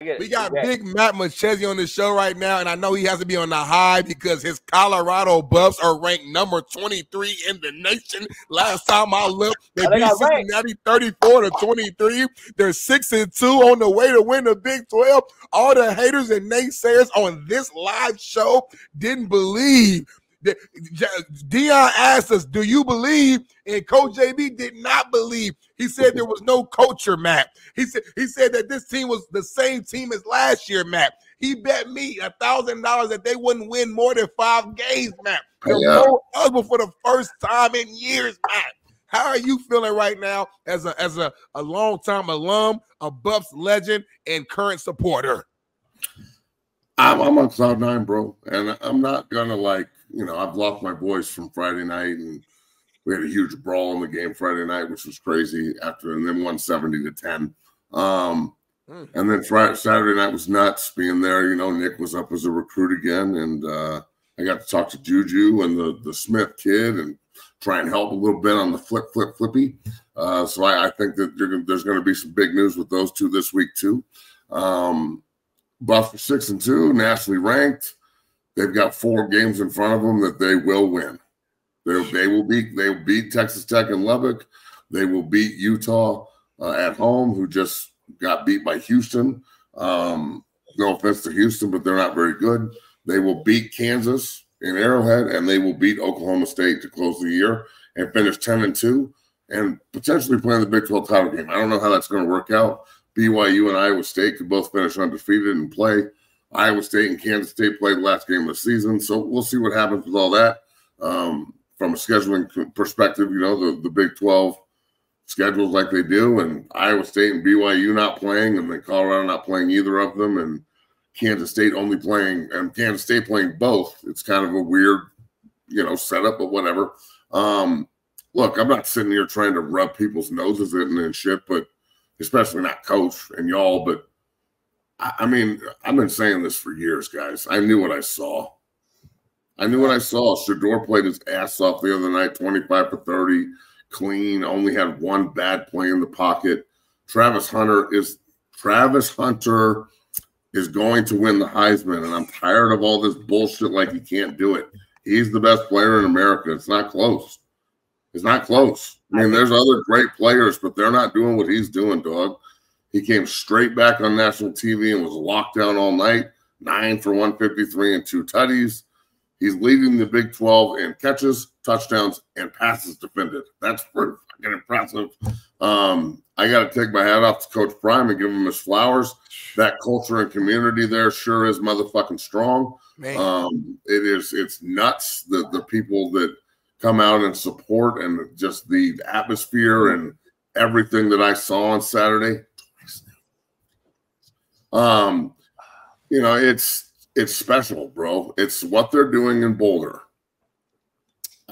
We got Big Matt McChesney on the show right now, and I know he has to be on the high because his Colorado Buffs are ranked number 23 in the nation. Last time I looked, they beat Cincinnati 34-23. They're 6-2 on the way to win the Big 12. All the haters and naysayers on this live show didn't believe. Dion asked us, do you believe? And Coach JB did not believe. He said there was no culture, Matt. He said that this team was the same team as last year, Matt. He bet me $1,000 that they wouldn't win more than 5 games, Matt. They're eligible for the first time in years, Matt. How are you feeling right now as a longtime alum, a Buffs legend, and current supporter? I'm on cloud 9, bro, and I'm not gonna I've lost my voice from Friday night, and we had a huge brawl in the game Friday night, which was crazy. And then won 70-10. And then Saturday night was nuts being there. Nick was up as a recruit again, and I got to talk to Juju and the Smith kid and try and help a little bit on the flippy. So I think that there's going to be some big news with those two this week too. Buffs are 6-2, nationally ranked. They've got 4 games in front of them that they will win. They will beat Texas Tech and Lubbock. They will beat Utah at home, who just got beat by Houston. No offense to Houston, but they're not very good. They will beat Kansas in Arrowhead, and they will beat Oklahoma State to close the year and finish 10-2 and potentially play in the Big 12 title game. I don't know how that's going to work out. BYU and Iowa State could both finish undefeated and play. Iowa State and Kansas State played the last game of the season, so we'll see what happens with all that. From a scheduling perspective, the Big 12 schedules like they do, and Iowa State and BYU not playing, and then Colorado not playing either of them, and Kansas State only playing, and Kansas State playing both. It's kind of a weird, setup, but whatever. Look, I'm not sitting here trying to rub people's noses in and shit, but especially not Coach and y'all, but I mean, I've been saying this for years, guys. I knew what I saw. Shedeur played his ass off the other night, 25 for 30, clean, only had 1 bad play in the pocket. Travis Hunter is going to win the Heisman, and I'm tired of all this bullshit like he can't do it. He's the best player in America. It's not close. I mean, there's other great players, but they're not doing what he's doing, dog. He came straight back on national TV and was locked down all night, 9 for 153 and 2 tutties. He's leading the Big 12 in catches, touchdowns, and passes defended. That's pretty fucking impressive. I got to take my hat off to Coach Prime and give him his flowers. That culture and community there sure is motherfucking strong. It's nuts, the people that come out and support, and just the atmosphere and everything that I saw on Saturday. It's special, bro. It's what they're doing in Boulder.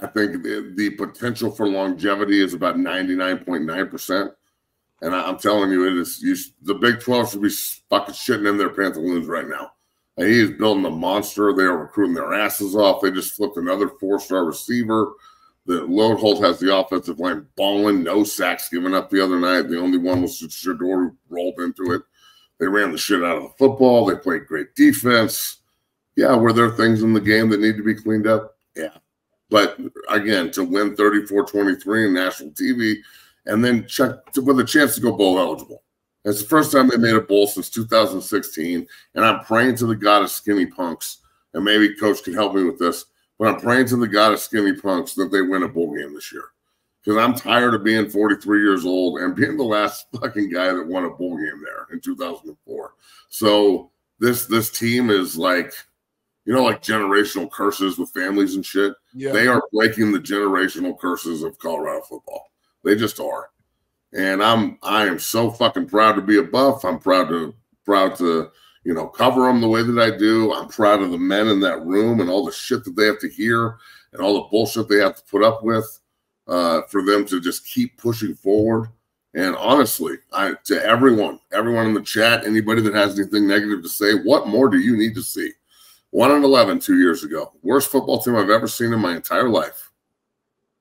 I think the potential for longevity is about 99.9%. And I'm telling you, the Big 12 should be fucking shitting in their pantaloons right now. And he is building a monster. They are recruiting their asses off. They just flipped another 4-star receiver. The Lodeholt has the offensive line balling, no sacks given up the other night. The only one was Shedeur who rolled into it. They ran the shit out of the football. They played great defense. Yeah, were there things in the game that need to be cleaned up? Yeah. But, again, to win 34-23 in national TV and then with a chance to go bowl eligible. It's the first time they made a bowl since 2016, and I'm praying to the God of skinny punks, and maybe Coach can help me with this, but I'm praying to the God of skinny punks that they win a bowl game this year. Because I'm tired of being 43 years old and being the last fucking guy that won a bowl game there in 2004. So this team is like generational curses with families and shit. Yeah. They are breaking the generational curses of Colorado football. They just are. And I am so fucking proud to be a Buff. I'm proud to cover them the way that I do. I'm proud of the men in that room and all the shit that they have to hear and all the bullshit they have to put up with. For them to just keep pushing forward. And honestly, to everyone in the chat, anybody that has anything negative to say, what more do you need to see? 1-11 2 years ago. Worst football team I've ever seen in my entire life.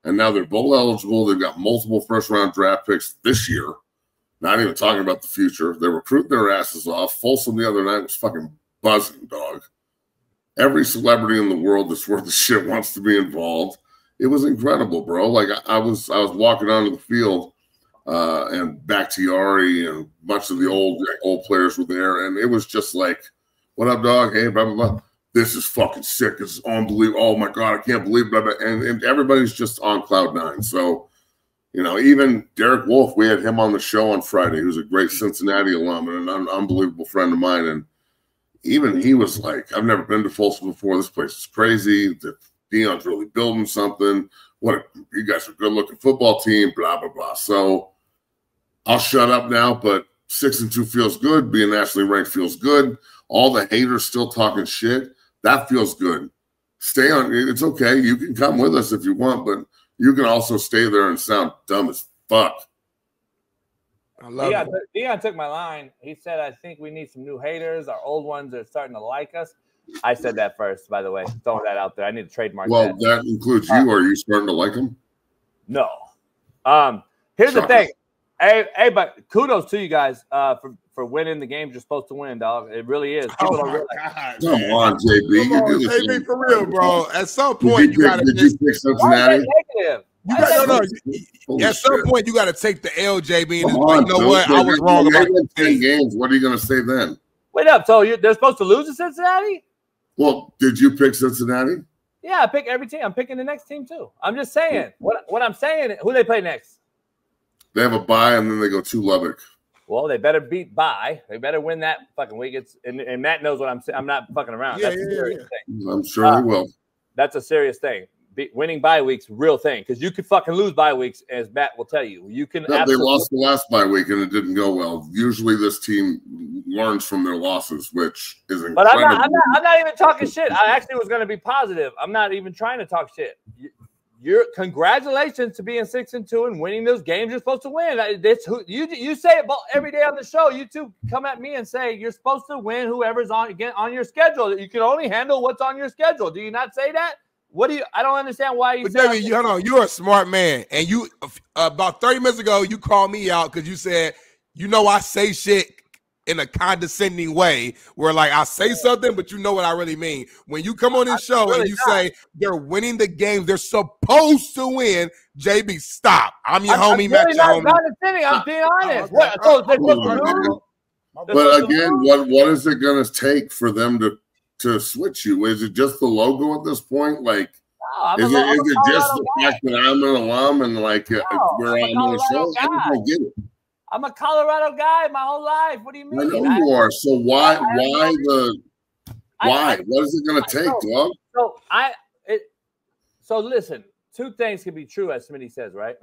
And now they're bowl eligible. They've got multiple first-round draft picks this year. Not even talking about the future. They're recruiting their asses off. Folsom the other night was fucking buzzing, dog. Every celebrity in the world that's worth a shit wants to be involved. It was incredible, bro. Like I was walking onto the field, and Bakhtiari and a bunch of the old players were there, and it was just like, "What up, dog? Hey, blah blah blah. This is fucking sick. This is unbelievable. Oh my god, I can't believe blah blah." And everybody's just on cloud nine. So, you know, even Derek Wolf, we had him on the show on Friday. He was a great Cincinnati alum and an unbelievable friend of mine, and even he was like, "I've never been to Folsom before. This place is crazy. Deion's really building something. You guys are a good-looking football team, blah, blah, blah." So I'll shut up now, but 6-2 feels good. Being nationally ranked feels good. All the haters still talking shit. That feels good. Stay on. It's okay. You can come with us if you want, but you can also stay there and sound dumb as fuck. I love it. Deion took my line. He said, "I think we need some new haters. Our old ones are starting to like us." I said that first, by the way. Throwing that out there. I need to trademark that. Well, that includes you. Are you starting to like him? No. Here's the thing. Hey, but kudos to you guys for winning the games you're supposed to win, dog. It really is. People don't realize. Come on, JB. Come on, JB, for real, bro. At some point, you got to. Did you pick Cincinnati? At some point, you got to take the L, JB. And you know what? I was wrong about 10 games. What are you going to say then? Wait up. So they're supposed to lose to Cincinnati? Well, did you pick Cincinnati? Yeah, I pick every team. I'm picking the next team too. I'm just saying. What I'm saying, who they play next? They have a bye, and then they go to Lubbock. Well, they better beat bye. They better win that fucking week. And Matt knows what I'm saying. I'm not fucking around. That's a serious thing. I'm sure they will. That's a serious thing. Winning bye weeks, real thing. Because you could fucking lose bye weeks, as Matt will tell you. You can. No, they lost the last bye week, and it didn't go well. Usually, this team learns from their losses, which is incredible. But I'm not even talking shit. I actually was going to be positive. I'm not even trying to talk shit. Congratulations to being 6-2 and winning those games you're supposed to win. You say it every day on the show. You two come at me and say you're supposed to win whoever's on your schedule. You can only handle what's on your schedule. Do you not say that? I don't understand why you say that. Hold on, you're a smart man. And you about 30 minutes ago, you called me out because you said, I say shit in a condescending way where like I say something, but you know what I really mean. When you come on this show and you say they're winning the games they're supposed to win, JB, stop. I'm your homie, Matt. I'm being honest. But again, what is it going to take for them to switch you? Is it just the logo at this point? Like, is it just the fact that I'm an alum and like we're on the show? I don't get it. I'm a Colorado guy my whole life. What do you mean? I know you are. So why? What is it going to take, dog? So listen. Two things can be true, as Smitty says, right?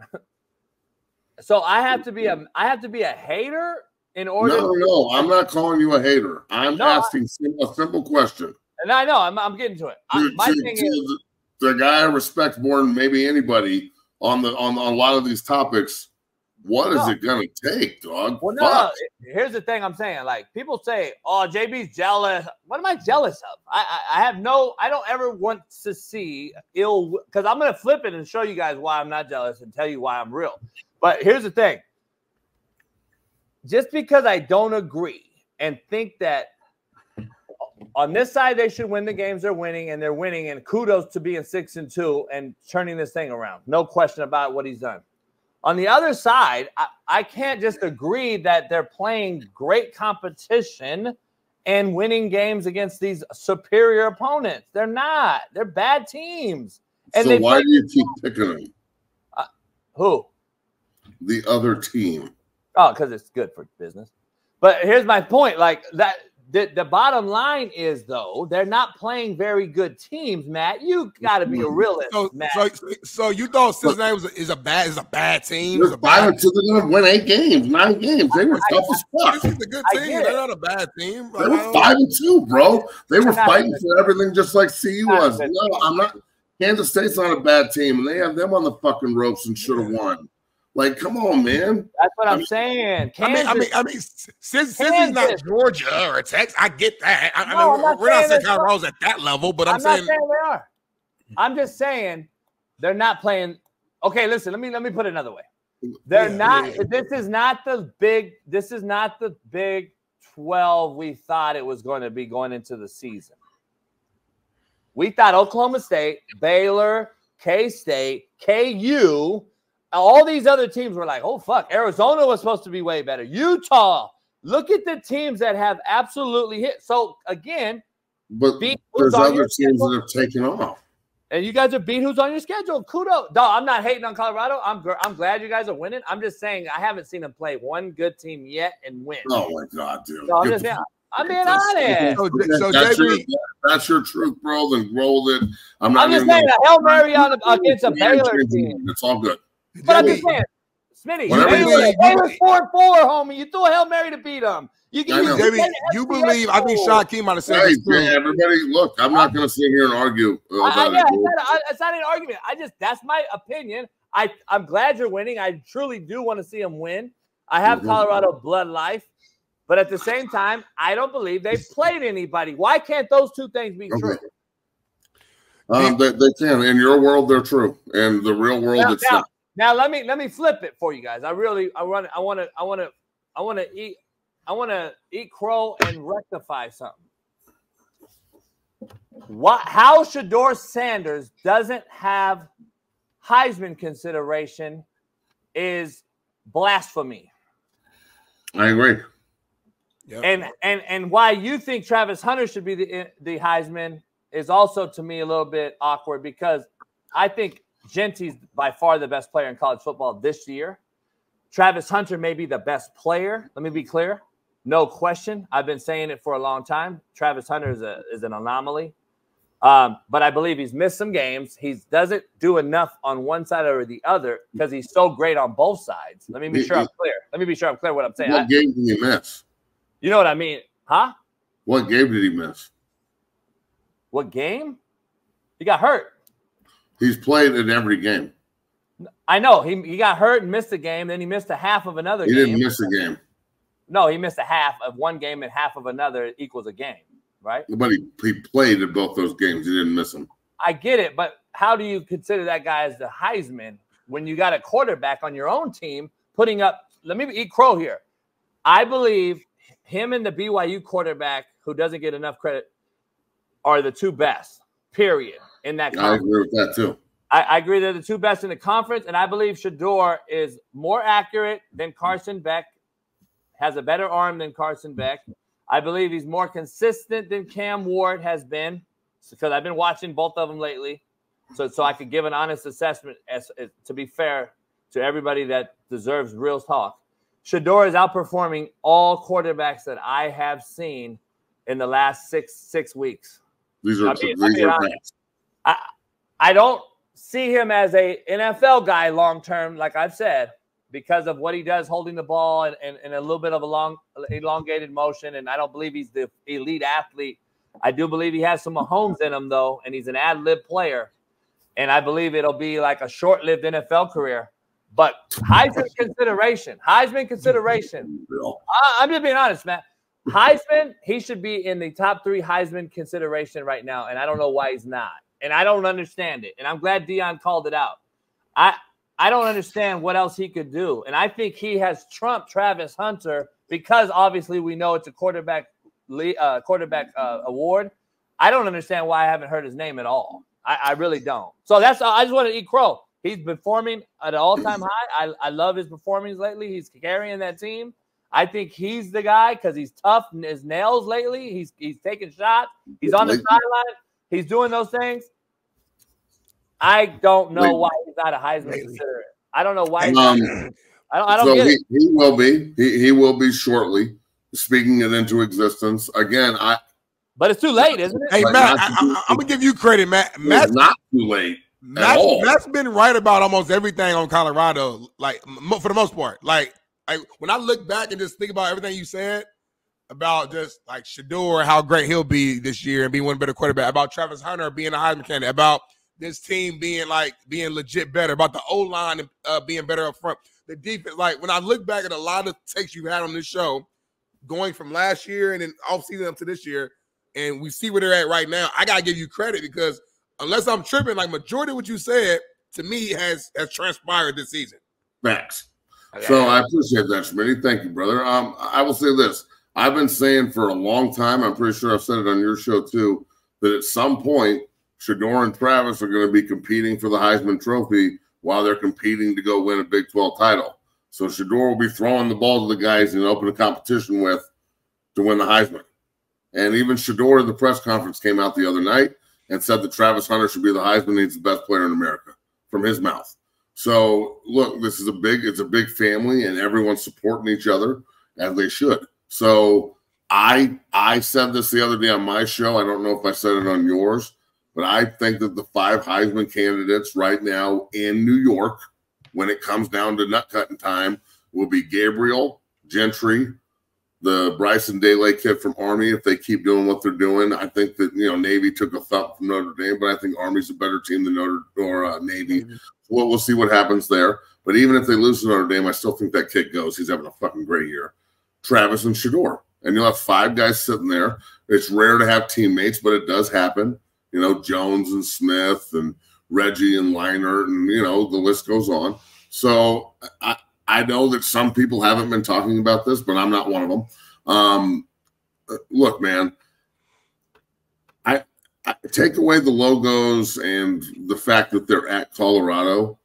So I have to be a hater in order. No, I'm not calling you a hater. I'm asking a simple question. And I know I'm getting to it. My thing is the guy I respect more than maybe anybody on a lot of these topics. What is it going to take, dog? Well, no. Here's the thing I'm saying. Like, people say, "Oh, JB's jealous." What am I jealous of? I don't ever want to see ill, because I'm going to flip it and show you guys why I'm not jealous and tell you why I'm real. But here's the thing. Just because I don't agree and think that on this side they should win the games they're winning, and kudos to being 6-2 and turning this thing around. No question about what he's done. On the other side, I can't just agree that they're playing great competition and winning games against these superior opponents. They're not. They're bad teams. And so why do you keep picking them? Who? The other team. Oh, because it's good for business. But here's my point. Like that. The bottom line is, though, they're not playing very good teams, Matt. You got to be a realist, Matt. So you thought Cincinnati is a bad team? They're 5-2. They're going to win 8 games, 9 games. They were tough as fuck. This is a good team. They're not a bad team. They were 5-2, bro. They were fighting for everything just like CU was. No, I'm not. Kansas State's not a bad team, and they have them on the fucking ropes and should have won. Like, come on, man. That's what I'm saying. Since it's not Georgia or Texas, I get that. I know we're not saying Colorado's at that level, but I'm saying they are. I'm just saying they're not playing. Okay, listen. Let me put it another way. They're not. Yeah. This is not the Big 12 we thought it was going to be going into the season. We thought Oklahoma State, Baylor, K-State, KU, all these other teams were like, oh, fuck, Arizona was supposed to be way better. Utah, look at the teams that have absolutely hit. So, again, but there's other teams that have taken off. And you guys are beat who's on your schedule. Kudos. No, I'm not hating on Colorado. I'm glad you guys are winning. I'm just saying I haven't seen them play one good team yet and win. Oh, my God, dude. So I'm just saying, I'm being honest. That's your truth, bro. Then roll it. I'm just saying a Hail Mary against a Baylor team. It's all good. But I'm just saying, Smitty, Baylor's 4-4, homie. You threw a Hail Mary to beat them. You believe? I think Shaun Key might have said this too. Everybody, look, I'm not going to sit here and argue. It's not an argument. That's my opinion. I'm glad you're winning. I truly do want to see them win. I have Colorado blood life, but at the same time, I don't believe they've played anybody. Why can't those two things be true? They can. In your world, they're true. In the real world, it's not. Now let me flip it for you guys. I want to eat crow and rectify something. How Shedeur Sanders doesn't have Heisman consideration is blasphemy. I agree. Yep. And why you think Travis Hunter should be the Heisman is also to me a little bit awkward, because I think Genty's by far the best player in college football this year. Travis Hunter may be the best player. Let me be clear. No question. I've been saying it for a long time. Travis Hunter is an anomaly. But I believe he's missed some games. He doesn't do enough on one side or the other because he's so great on both sides. Let me be sure I'm clear. Let me be sure I'm clear what I'm saying. What game did he miss? You know what I mean? Huh? What game did he miss? What game? He got hurt. He's played in every game. I know. He got hurt and missed a game. Then he missed a half of another game. He didn't miss a game. No, he missed a half of one game and half of another equals a game, right? But he played in both those games. He didn't miss them. I get it, but how do you consider that guy as the Heisman when you got a quarterback on your own team putting up – let me eat crow here. I believe him and the BYU quarterback, who doesn't get enough credit, are the two best, period, in that conference. I agree with that too. I agree they're the two best in the conference, and I believe Shedeur is more accurate than Carson Beck, has a better arm than Carson Beck. I believe he's more consistent than Cam Ward has been, because I've been watching both of them lately, so I could give an honest assessment as to be fair to everybody that deserves real talk. Shedeur is outperforming all quarterbacks that I have seen in the last six weeks. These are facts. I don't see him as a NFL guy long term, like I've said, because of what he does holding the ball and a little bit of a long elongated motion. And I don't believe he's the elite athlete. I do believe he has some Mahomes in him, though, and he's an ad-lib player. And I believe it'll be like a short-lived NFL career. But Heisman consideration. I'm just being honest, man. Heisman, he should be in the top 3 Heisman consideration right now, and I don't know why he's not. And I don't understand it. And I'm glad Dion called it out. I don't understand what else he could do. And I think he has trumped Travis Hunter because obviously we know it's a quarterback award. I don't understand why I haven't heard his name at all. I really don't. So I just want to eat crow. He's performing at an all-time high. I love his performance lately. He's carrying that team. I think he's the guy because he's tough as nails lately. He's taking shots. He's on the sideline. He's doing those things. I don't know why he's not a Heisman considerate. I don't know why. I don't get it. He will be. He will be shortly. Speaking it into existence again. But it's too late, isn't it? Hey, Matt, I'm gonna give you credit, Matt. It's not too late. Matt's been right about almost everything on Colorado, like for the most part. Like when I look back and just think about everything you said about just like Shedeur, how great he'll be this year and being one better quarterback, about Travis Hunter being a Heisman candidate, about this team being legit better, about the O-line being better up front, the defense. Like when I look back at a lot of takes you had on this show, going from last year and then off season up to this year, and we see where they're at right now, I gotta give you credit because unless I'm tripping, like majority of what you said to me has transpired this season. Facts. So I appreciate that, Smitty. Thank you, brother. I will say this. I've been saying for a long time, I'm pretty sure I've said it on your show too, that at some point, Shedeur and Travis are going to be competing for the Heisman Trophy while they're competing to go win a Big 12 title. So Shedeur will be throwing the ball to the guys in open competition with to win the Heisman. And even Shedeur at the press conference came out the other night and said that Travis Hunter should be the Heisman. He's the best player in America from his mouth. So look, it's a big family, and everyone's supporting each other as they should. So I said this the other day on my show. I don't know if I said it on yours, but I think that the 5 Heisman candidates right now in New York, when it comes down to nut cutting time, will be Gabriel, Gentry, the Bryson DeLay kid from Army. If they keep doing what they're doing, I think that Navy took a thump from Notre Dame, but I think Army's a better team than Navy. Well, we'll see what happens there. But even if they lose to Notre Dame, I still think that kid goes. He's having a fucking great year. Travis and Shedeur. And you'll have 5 guys sitting there. It's rare to have teammates, but it does happen. Jones and Smith and Reggie and Leinert, and, the list goes on. So I know that some people haven't been talking about this, but I'm not one of them. Look, man, I take away the logos and the fact that they're at Colorado.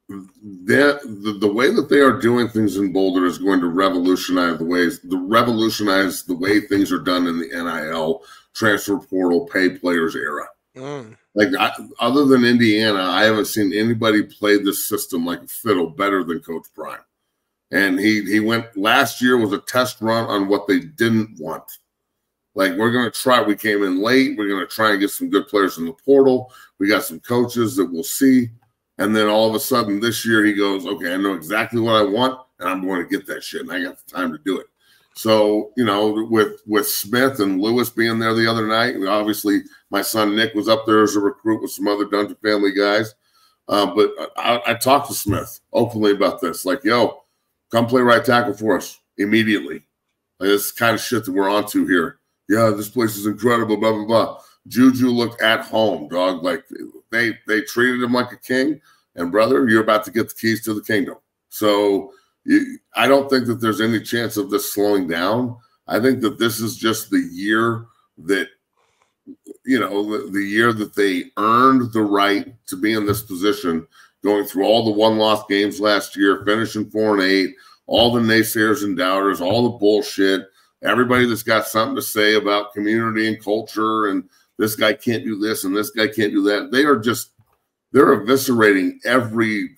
The way that they are doing things in Boulder is going to revolutionize the way things are done in the NIL transfer portal pay players era. Other than Indiana, I haven't seen anybody play this system like a fiddle better than Coach Prime. And he went last year was a test run on what they didn't want. Like, we're going to try. We came in late. We're going to try and get some good players in the portal. We got some coaches that we'll see. And then all of a sudden this year he goes, okay, I know exactly what I want, and I'm going to get that shit, and I got the time to do it. So, with Smith and Lewis being there the other night, obviously my son Nick was up there as a recruit with some other Dungeon family guys. But I talked to Smith openly about this. Like, yo, come play right tackle for us immediately. Like, this kind of shit that we're onto here. Yeah, this place is incredible, blah, blah, blah. Juju looked at home, dog. Like, they treated him like a king. And, brother, you're about to get the keys to the kingdom. So I don't think that there's any chance of this slowing down. I think that this is just the year that, the year that they earned the right to be in this position, going through all the one-loss games last year, finishing 4-8, all the naysayers and doubters, all the bullshit, everybody that's got something to say about community and culture, and this guy can't do this and this guy can't do that. They're eviscerating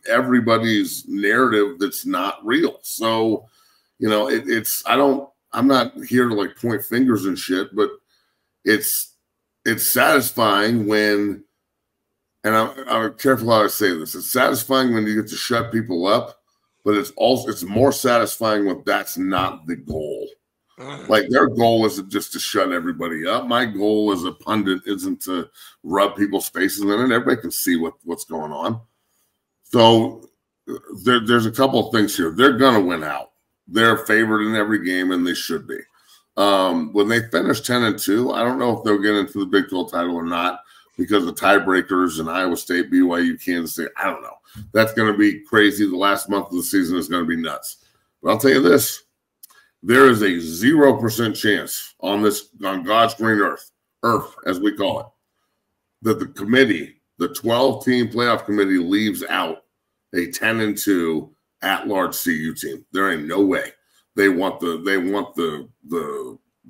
everybody's narrative that's not real. So, I'm not here to like point fingers and shit, but it's satisfying when, and I'm careful how I say this. It's satisfying when you get to shut people up, but it's more satisfying when that's not the goal. Like, their goal isn't just to shut everybody up. My goal as a pundit isn't to rub people's faces in it. Everybody can see what's going on. So there's a couple of things here. They're going to win out. They're favored in every game, and they should be. When they finish 10-2, I don't know if they'll get into the Big 12 title or not because of tiebreakers in Iowa State, BYU, Kansas State. I don't know. That's going to be crazy. The last month of the season is going to be nuts. But I'll tell you this. There is a 0% chance on God's green earth, as we call it, that the 12-team playoff committee leaves out a 10-2 at-large CU team. There ain't no way. They want the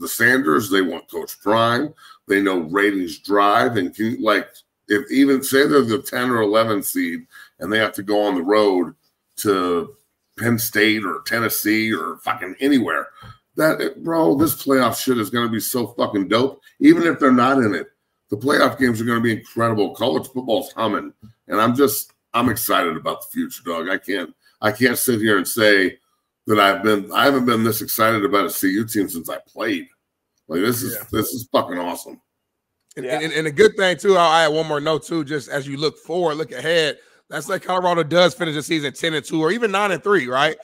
Sanders. They want Coach Prime. They know ratings drive, and if even say they're the 10 or 11 seed and they have to go on the road to Penn State or Tennessee or fucking anywhere. This playoff shit is going to be so fucking dope. Even if they're not in it, the playoff games are going to be incredible. College football's humming, and I'm excited about the future, dog. I can't sit here and say that I haven't been this excited about a CU team since I played. Like, this is fucking awesome. And a good thing too. I'll add one more note too. Just as you look ahead. That's like Colorado does finish the season 10-2 or even 9-3, right?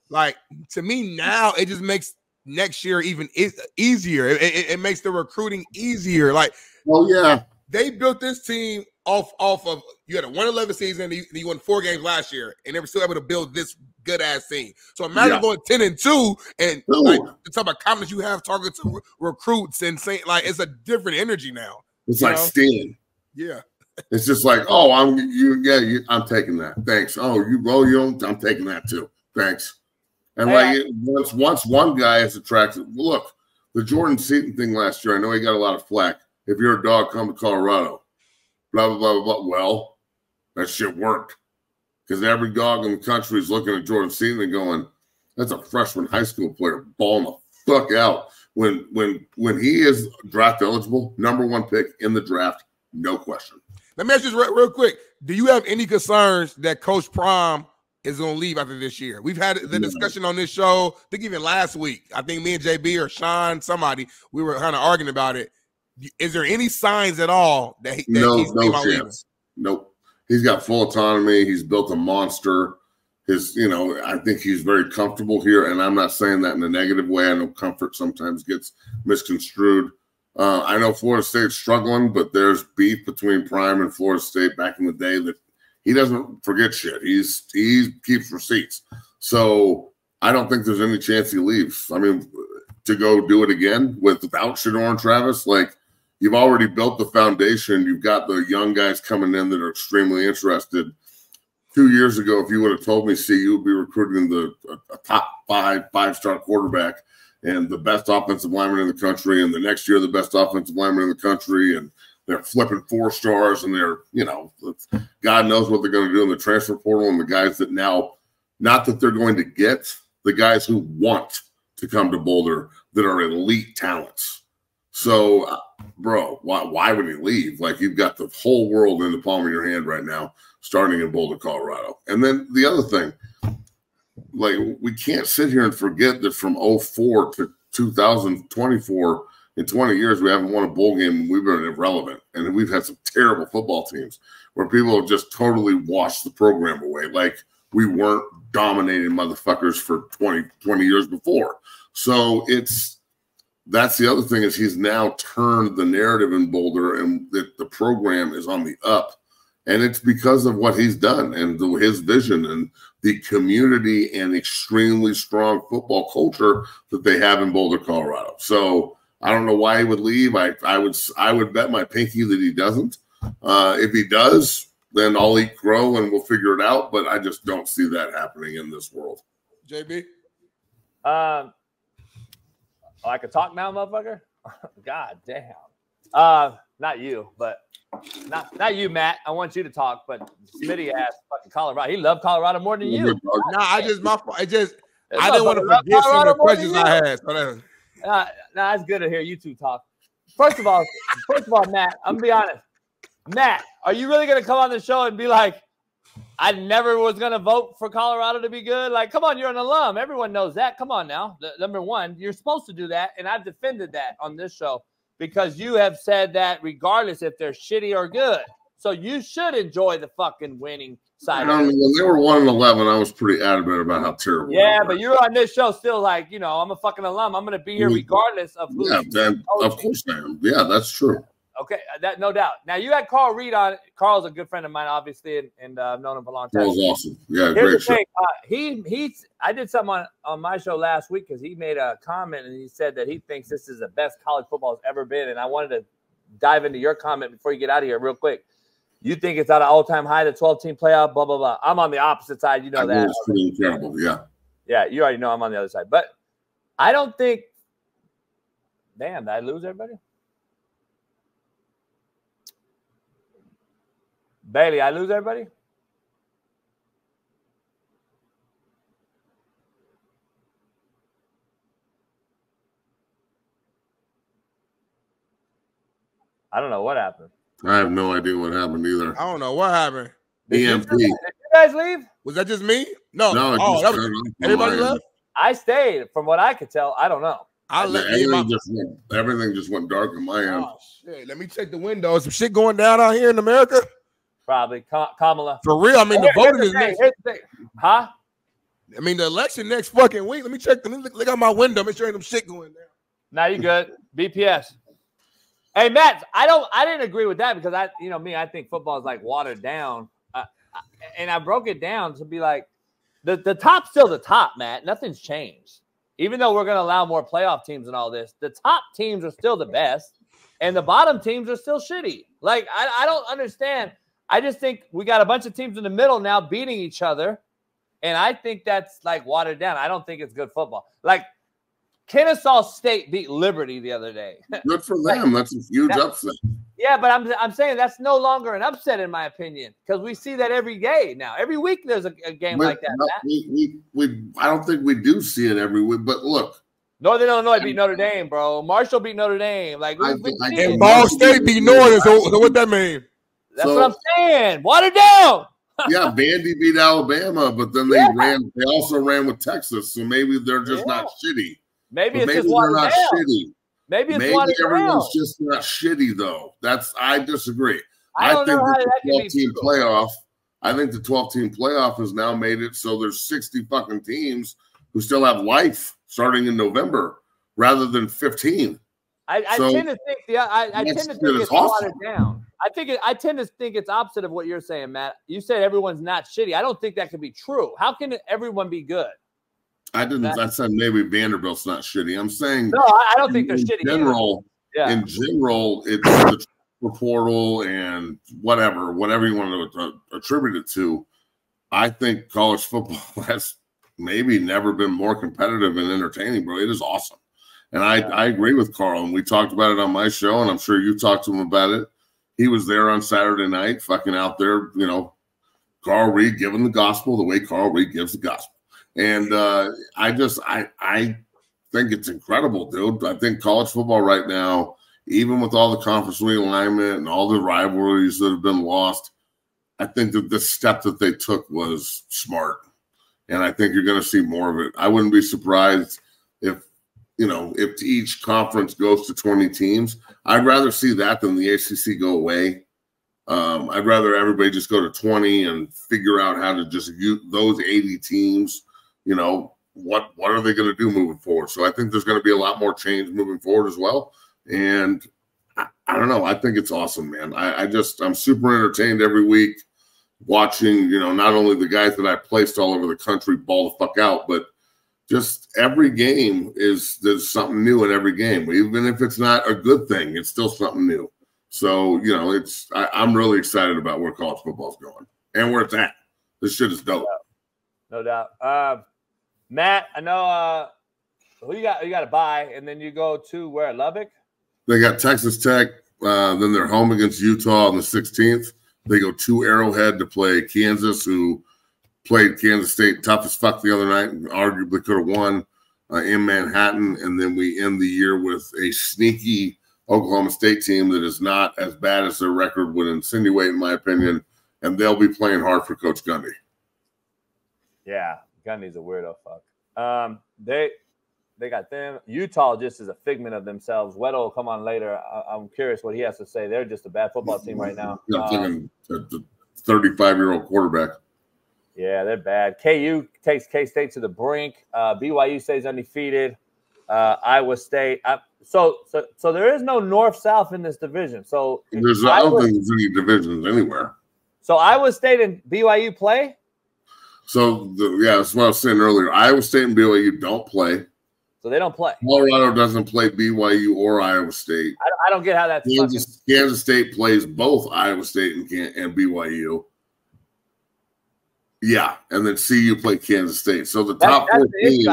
Like, to me now, it just makes next year even easier. It makes the recruiting easier. Like, well, yeah, they built this team off of you had a 1-11 season, and you won 4 games last year, and they were still able to build this good ass team. So imagine going 10-2, and like the type of confidence you have talking to recruits and saying like it's a different energy now. It's like stealing. Yeah. It's just like, oh, I'm taking that. Thanks. Oh, you don't. I'm taking that too. Thanks. And once one guy is attracted, look, the Jordan Seaton thing last year. I know he got a lot of flack. If you're a dog, come to Colorado. Blah blah blah blah. Well, that shit worked because every dog in the country is looking at Jordan Seaton and going, "That's a freshman high school player balling the fuck out." When he is draft eligible, #1 pick in the draft, no question. Let me ask you this real quick. Do you have any concerns that Coach Prime is going to leave after this year? We've had the discussion on this show, I think even last week. I think me and JB or Shaun, somebody, we were kind of arguing about it. Is there any signs at all that he's no chance? Nope. He's got full autonomy. He's built a monster. I think he's very comfortable here, and I'm not saying that in a negative way. I know comfort sometimes gets misconstrued. I know Florida State's struggling, but there's beef between Prime and Florida State back in the day that he doesn't forget shit. He keeps receipts. So I don't think there's any chance he leaves. I mean, to go do it again without Shedeur and Travis, like you've already built the foundation. You've got the young guys coming in that are extremely interested. 2 years ago, if you would have told me CU would be recruiting a top 5-star quarterback and the best offensive lineman in the country, and the next year the best offensive lineman in the country, and they're flipping 4 stars, and they're, God knows what they're going to do in the transfer portal, and the guys that now, not that they're going to get, the guys who want to come to Boulder that are elite talents. So, bro, why would he leave? Like, you've got the whole world in the palm of your hand right now, starting in Boulder, Colorado. And then the other thing, like, we can't sit here and forget that from 2004 to 2024, in 20 years, we haven't won a bowl game, and we've been irrelevant. And we've had some terrible football teams where people have just totally washed the program away. Like, we weren't dominating motherfuckers for 20 years before. So that's the other thing is he's now turned the narrative in Boulder, and that the program is on the up. And it's because of what he's done and his vision and the community and extremely strong football culture that they have in Boulder, Colorado. So I don't know why he would leave. I would bet my pinky that he doesn't. If he does, then I'll eat crow and we'll figure it out. But I just don't see that happening in this world. JB? I can talk now, motherfucker? God damn. Not you, but not you, Matt. I want you to talk, but Smitty asked fucking Colorado. He loved Colorado more than you. No, I didn't want to forget some of the questions I had. No, it's good to hear you two talk. First of all, Matt, I'm gonna be honest. Matt, are you really gonna come on the show and be like, I never was gonna vote for Colorado to be good? Like, come on, you're an alum. Everyone knows that. Come on now. Number one, you're supposed to do that, and I've defended that on this show because you have said that regardless if they're shitty or good. So you should enjoy the fucking winning side. When they were 1-11, I was pretty adamant about how terrible. Yeah, but you're on this show still like, I'm a fucking alum. I'm going to be here regardless of who. Yeah, then, of course I am. Yeah, that's true. Okay, that no doubt. Now you had Carl Reed on. Carl's a good friend of mine, obviously, and I've known him for a long time. That was awesome. Yeah, Here's great show. I did something on my show last week because he made a comment and he said that he thinks this is the best college football has ever been. And I wanted to dive into your comment before you get out of here real quick. You think it's at an all-time high, the 12-team playoff, blah, blah, blah. I'm on the opposite side. You know that. It's pretty incredible, yeah. Yeah, you already know I'm on the other side. But I don't think – damn, did I lose everybody? Bailey, I lose everybody? I don't know what happened. I have no idea what happened either. I don't know what happened. EMP. Did you guys leave? Was that just me? No. Everybody left? I stayed. From what I could tell, I don't know. Everything just went dark on my end. Oh, shit. Let me check the windows. Some shit going down out here in America? Probably. Kamala. For real? I mean, the voting is next. Huh? I mean, the election next fucking week. Let me check. Look out my window. Make sure ain't some shit going down. Now you good. BPS. Hey, Matt, I didn't agree with that because I think football is like watered down. And I broke it down to be like, the top's still the top, Matt. Nothing's changed. Even though we're going to allow more playoff teams and all this, the top teams are still the best, and the bottom teams are still shitty. Like, I don't understand. I just think we got a bunch of teams in the middle now beating each other, and I think that's, like, watered down. I don't think it's good football. Like, Kennesaw State beat Liberty the other day. Good for them. That's a huge upset. Yeah, but I'm saying that's no longer an upset in my opinion because we see that every day now. Every week there's a game like that. I don't think we do see it every week. But look, Northern Illinois beat Notre Dame, bro. Marshall beat Notre Dame. Like, and Ball State beat Northern. So what that mean? That's what I'm saying. Water down. Yeah, Vandy beat Alabama, but then they also ran with Texas. So maybe they're just not shitty. Maybe it's just watered down. Shitty. Maybe everyone's just not shitty, though. I disagree. I think the 12-team playoff. I think the 12-team playoff has now made it so there's 60 fucking teams who still have life starting in November rather than 15. I tend to think it's watered down. I tend to think it's opposite of what you're saying, Matt. You said everyone's not shitty. I don't think that could be true. How can everyone be good? I said maybe Vanderbilt's not shitty. I'm saying no. I don't think they're shitty. In general, it's the transfer portal and whatever you want to attribute it to. I think college football has maybe never been more competitive and entertaining, bro. It is awesome, and I agree with Carl. And we talked about it on my show, and I'm sure you talked to him about it. He was there on Saturday night, fucking out there, Carl Reed giving the gospel the way Carl Reed gives the gospel. And I think it's incredible, dude. I think college football right now, even with all the conference realignment and all the rivalries that have been lost, I think that the step that they took was smart. And I think you're going to see more of it. I wouldn't be surprised if each conference goes to 20 teams. I'd rather see that than the ACC go away. I'd rather everybody just go to 20 and figure out how to just use those 80 teams. What are they going to do moving forward? So I think there's going to be a lot more change moving forward as well. And I don't know. I think it's awesome, man. I'm super entertained every week watching, not only the guys that I placed all over the country ball the fuck out, but just every game there's something new in every game. Even if it's not a good thing, it's still something new. So, I'm really excited about where college football is going and where it's at. This shit is dope. No doubt. Matt, I know who you got. You got to buy, and then you go to where? Lubbock. They got Texas Tech. Then they're home against Utah on the 16th. They go to Arrowhead to play Kansas, who played Kansas State tough as fuck the other night and arguably could have won in Manhattan. And then we end the year with a sneaky Oklahoma State team that is not as bad as their record would insinuate, in my opinion. And they'll be playing hard for Coach Gundy. Yeah. Gundy's a weirdo fuck. They got them. Utah just is a figment of themselves. Weddle will come on later. I'm curious what he has to say. They're just a bad football team right now. The 35-year-old quarterback. Yeah, they're bad. KU takes K-State to the brink. BYU stays undefeated. Iowa State. So there is no north-south in this division. So I don't think there's any divisions anywhere. So Iowa State and BYU play? So, that's what I was saying earlier. Iowa State and BYU don't play. So they don't play. Colorado doesn't play BYU or Iowa State. I don't get how that's Kansas State plays both Iowa State and BYU. Yeah, and then CU play Kansas State. So the top four teams,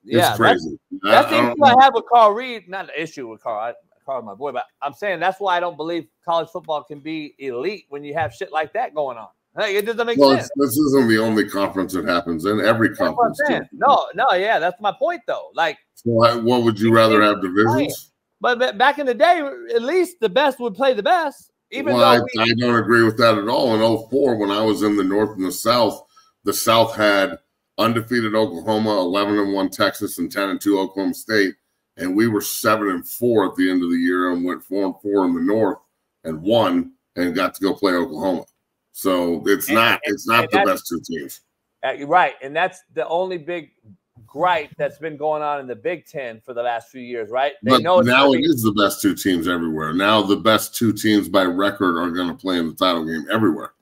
it's crazy. That's the issue I have with Carl Reed. Not the issue with Carl. Carl's my boy, but I'm saying that's why I don't believe college football can be elite when you have shit like that going on. Like, it doesn't make sense. This isn't the only conference it happens in. Every conference. No, yeah, that's my point though. Like, so what would you rather have divisions? But back in the day, at least the best would play the best. I don't agree with that at all. In 2004, when I was in the North and the South had undefeated Oklahoma, 11-1 Texas, and 10-2 Oklahoma State, and we were 7-4 at the end of the year and went 4-4 in the North and won and got to go play Oklahoma. So it's not the best two teams. Right, and that's the only big gripe that's been going on in the Big Ten for the last few years, right? They but know now it is the best two teams everywhere. Now the best two teams by record are going to play in the title game everywhere.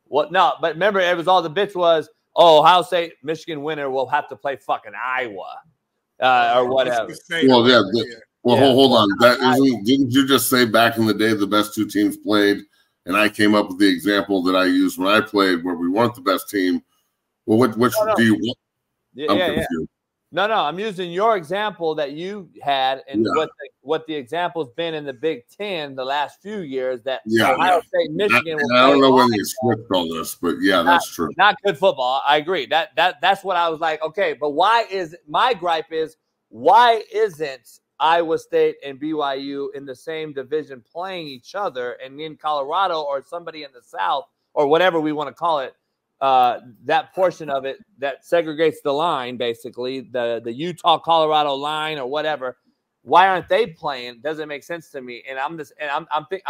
Well, no, but remember, it was all the bitch was, oh, Ohio State, Michigan winner will have to play fucking Iowa or whatever. Well, yeah. Hold on. Didn't you just say back in the day the best two teams played? And I came up with the example that I used when I played where we weren't the best team. Well, which do you want? Yeah. No, I'm using your example that you had and what the example's been in the Big Ten the last few years that Ohio State, Michigan. I don't know when they switched all this, but yeah, that's true. Not good football. I agree. That's what I was like. Okay, but why isn't Iowa State and BYU in the same division playing each other, and in Colorado or somebody in the South or whatever we want to call it, that portion of it that segregates the line, basically the Utah-Colorado line or whatever. Why aren't they playing? Doesn't make sense to me. And I'm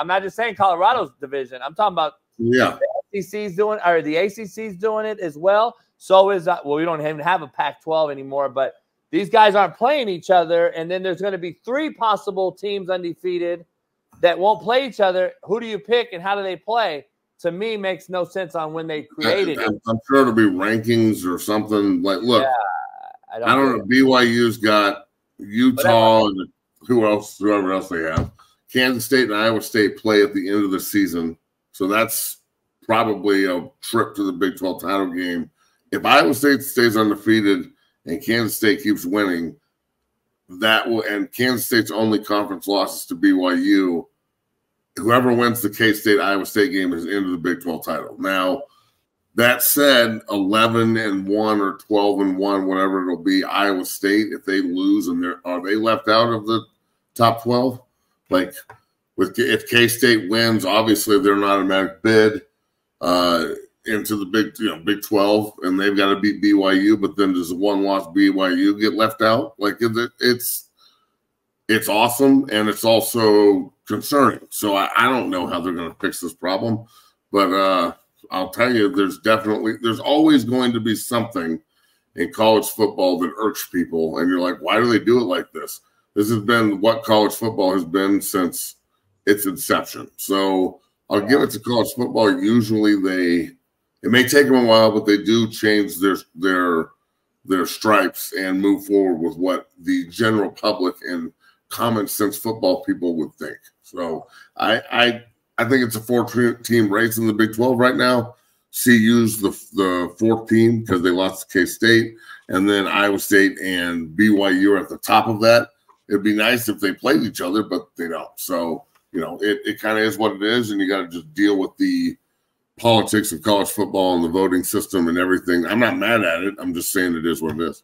not just saying Colorado's division. I'm talking about the SEC's doing, or the ACC's doing it as well. So is we don't even have a Pac-12 anymore, but these guys aren't playing each other, and then there's going to be 3 possible teams undefeated that won't play each other. Who do you pick, and how do they play? To me, makes no sense on when they created it. I'm sure it'll be rankings or something. Like, look, I don't know. BYU's got Utah and whoever else they have. Kansas State and Iowa State play at the end of the season, so that's probably a trip to the Big 12 title game. If Iowa State stays undefeated and Kansas State keeps winning, and Kansas State's only conference losses to BYU, whoever wins the K-State Iowa State game is into the Big 12 title. Now, that said, 11-1 or 12-1, whatever it'll be, Iowa State, if they lose, are they left out of the top 12? Like, if K-State wins, obviously they're an automatic bid into the Big 12, and they've got to beat BYU. But then does the one-loss BYU get left out? Like, it's awesome, and it's also concerning. So I don't know how they're going to fix this problem, but I'll tell you, there's always going to be something in college football that irks people, and you're like, why do they do it like this? This has been what college football has been since its inception. So I'll give it to college football. Usually it may take them a while, but they do change their stripes and move forward with what the general public and common sense football people would think. So I think it's a 4-team race in the Big 12 right now. CU's the 4th team because they lost to K-State, and then Iowa State and BYU are at the top of that. It'd be nice if they played each other, but they don't. So, it kind of is what it is, and you got to just deal with the politics of college football and the voting system and everything. I'm not mad at it. I'm just saying it is what it is.